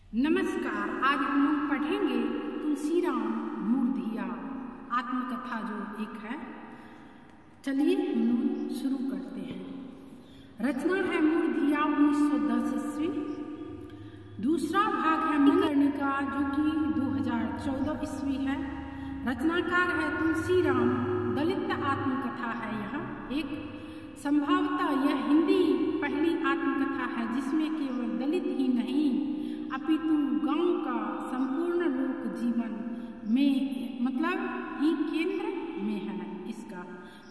नमस्कार। आज हम लोग पढ़ेंगे तुलसीराम मूर्धिया आत्मकथा जो एक है। चलिए हम लोग शुरू करते हैं। रचना है मूर्धिया 1910 ईस्वी। दूसरा भाग है मणिकर्णिका जो कि 2014 ईस्वी है। रचनाकार है तुलसीराम। दलित आत्मकथा है यह एक। संभवतः यह हिंदी पहली आत्मकथा है जिसमें केवल दलित ही नहीं अपितु गांव का संपूर्ण लोक जीवन में ही केंद्र में है। इसका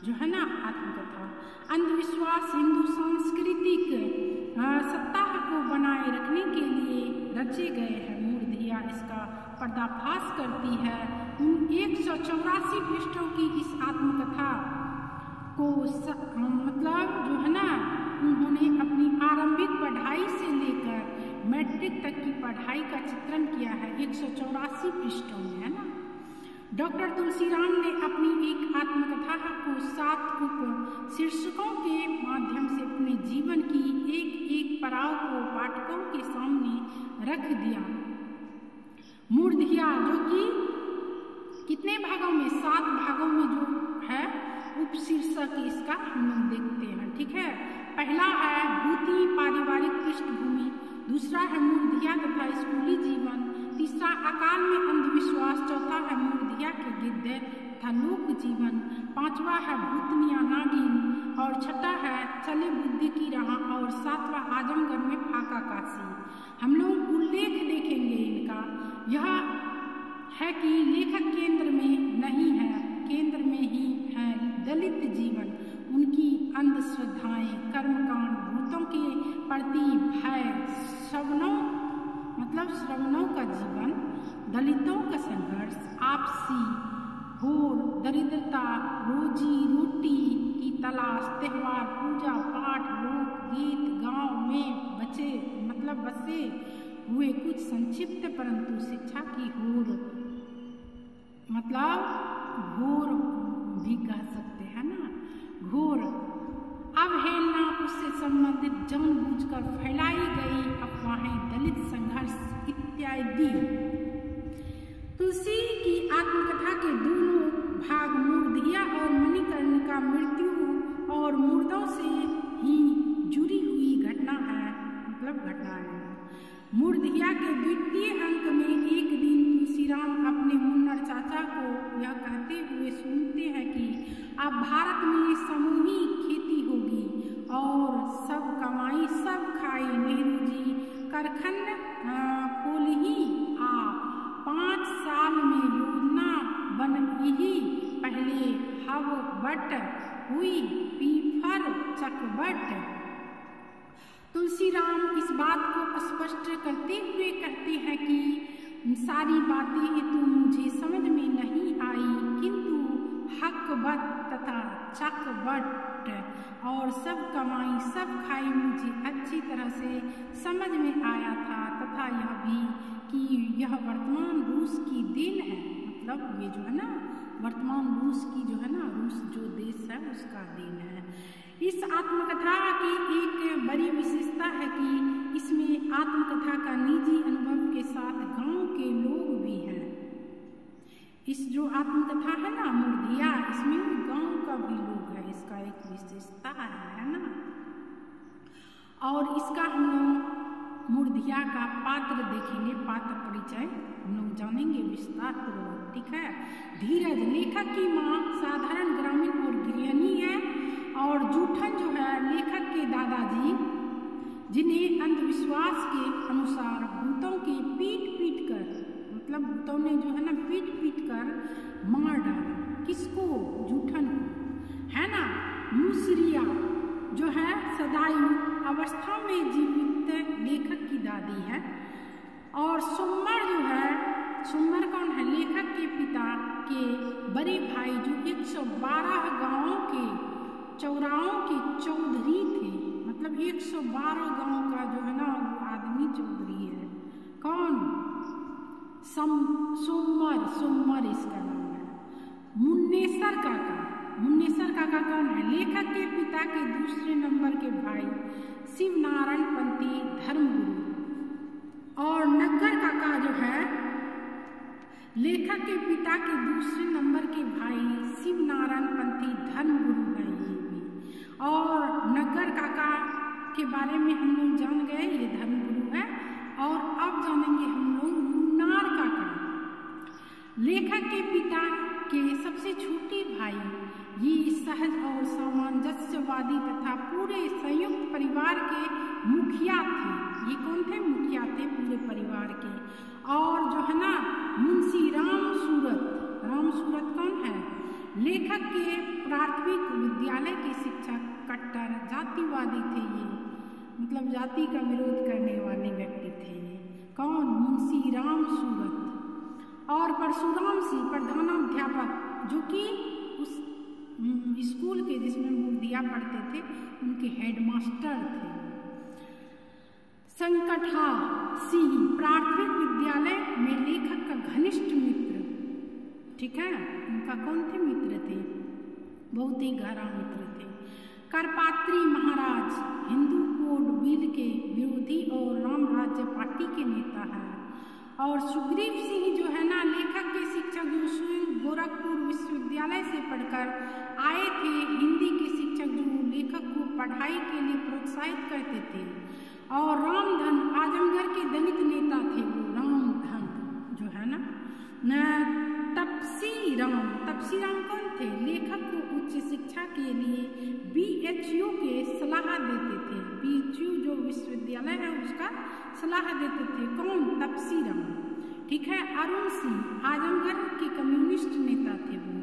जो है ना आत्मकथा अंधविश्वास हिंदू सांस्कृतिक सत्ता को बनाए रखने के लिए रचे गए हैं। मूर्धिया इसका पर्दाफाश करती है। उन 184 पृष्ठों की इस आत्मकथा को जो है ना उन्होंने अपनी आरंभिक पढ़ाई से लेकर मैट्रिक तक की पढ़ाई का चित्रण किया है। 184 पृष्ठों में है ना। डॉक्टर तुलसीराम ने अपनी एक आत्मकथा को 7 उप शीर्षकों के माध्यम से अपने जीवन की एक एक पड़ाव को पाठकों के सामने रख दिया। मूर्धिया जो कि कितने भागों में 7 भागों में जो है उप शीर्षक इसका हम लोग देखते हैं। ठीक है। पहला है भूति पारिवारिक पृष्ठभूमि, दूसरा है मूर्धिया तथा स्कूली जीवन, तीसरा अकाल में अंधविश्वास, चौथा है मूर्धिया के गिद्ध तथा लोक जीवन, पांचवा है भूतनिया नागिन और छठा है चले बुद्धि की राह और सातवां आजमगढ़ में फाका काशी। हम लोग उल्लेख देखेंगे इनका। यह है कि लेखक केंद्र में नहीं है, केंद्र में ही है दलित जीवन, उनकी अंधश्रद्धाएं, कर्मकांड, भूतों के प्रति भय, श्रवणों का जीवन, दलितों का संघर्ष, आपसी होर, दरिद्रता, रोजी रोटी की तलाश, त्योहार, पूजा पाठ, लोक गीत, गांव में बसे हुए कुछ संक्षिप्त परंतु शिक्षा की होर घोर भी कह सकते हैं ना, घोर अवहेलना, उससे संबंधित जानबूझकर फैलाई गई अफवाहें, दलित संघर्ष इत्यादि। तुलसी की आत्मकथा के दोनों भाग मूर्धिया और मणिकर्णिका मृत्यु और मुर्दों से ही जुड़ी हुई घटना है। मूर्धिया के द्वितीय अंक में एक दिन तुलसीराम अपने मुन्नर चाचा को यह कहते हुए सुनते हैं कि अब भारत में सामूहिक खेती होगी और सब कमाई सब खाई। नेहरू जी करखंड खोल ही 5 साल में योजना बन ही पहले हव बट हुई पीफर चकबट। तुलसीराम इस बात को स्पष्ट करते हुए कहते हैं कि सारी बातें तो मुझे समझ में नहीं आई, किंतु हकबत तथा चकबट और सब कमाई सब खाई मुझे अच्छी तरह से समझ में आया था, तथा यह भी कि यह वर्तमान रूस की देन है। ये जो है ना वर्तमान रूस की जो है ना, रूस जो देश है उसका देन है। इस आत्मकथा की एक बड़ी विशेषता है कि इसमें आत्मकथा का निजी अनुभव के साथ गांव के लोग भी हैं। इस जो आत्मकथा है ना मूर्धिया, इसमें गांव का भी लोग है, इसका एक विशेषता है ना। और इसका हम लोग मूर्धिया का पात्र देखेंगे, पात्र परिचय हम लोग जानेंगे विस्तार पूर्वक। ठीक है। धीरज लेखक की माँ साधारण ग्रामीण और गृहिणी है, और जूठन जो है लेखक के दादाजी, जिन्हें अंधविश्वास के अनुसार भूतों के पीट कर भूतों ने जो है ना पीट कर मार डाला। किसको? जूठन को, है ना। मुसरिया जो है सदायु अवस्था में जीवित लेखक की दादी है। और सुम्मर जो है, सुम्मर कौन है? लेखक के पिता के बड़े भाई जो 112 गांवों के चौराहों के चौधरी थे। 112 गांव का जो है ना वो आदमी चौधरी है। कौन? सोमर इसका नाम है। मुन्नेसर काका कौन है? लेखक के पिता के दूसरे नंबर के भाई शिवनारायण पंथी धर्मगुरु। और नगर लेखक के पिता के दूसरे नंबर के भाई शिव नारायण पंथी धर्मगुरु है ये भी। और नग्गर काका के बारे में हम लोग जान गए, ये धर्मगुरु है। और अब जानेंगे हम लोग मुन्नार काका। लेखक के पिता के सबसे छोटे भाई ये सहज और सामंजस्यवादी तथा पूरे संयुक्त परिवार के मुखिया थे। ये कौन थे? मुखिया थे पूरे परिवार के। और जो है ना मुंशी राम सूरत कौन है? लेखक के प्राथमिक विद्यालय के शिक्षक कट्टर जातिवादी थे ये, मतलब जाति का विरोध करने वाले व्यक्ति थे ये। कौन? मुंशी राम सूरत। और परशुराम सिंह प्रधानाध्यापक, जो कि उस स्कूल के जिसमें मूर्तियाँ पढ़ते थे उनके हेडमास्टर थे। संकटहा सिंह प्राथमिक विद्यालय में लेखक का घनिष्ठ मित्र, ठीक है, उनका कौन थे? मित्र थे, बहुत ही गहरा मित्र थे। करपात्री महाराज हिंदू कोड बिल के विरोधी और राम राज्य पार्टी के नेता है। और सुग्रीव सिंह जो है ना लेखक के शिक्षक, जो स्वयं गोरखपुर विश्वविद्यालय से पढ़कर आए थे, हिंदी के शिक्षक जो लेखक को पढ़ाई के लिए प्रोत्साहित करते थे। और रामधन आजमगढ़ के दलित नेता थे वो, रामधन जो है ना। तपसी राम कौन थे? लेखक को उच्च शिक्षा के लिए BHU के सलाह देते थे। BHU जो विश्वविद्यालय है उसका सलाह देते थे। कौन? तपसी राम, ठीक है। अरुण सिंह आजमगढ़ के कम्युनिस्ट नेता थे वो।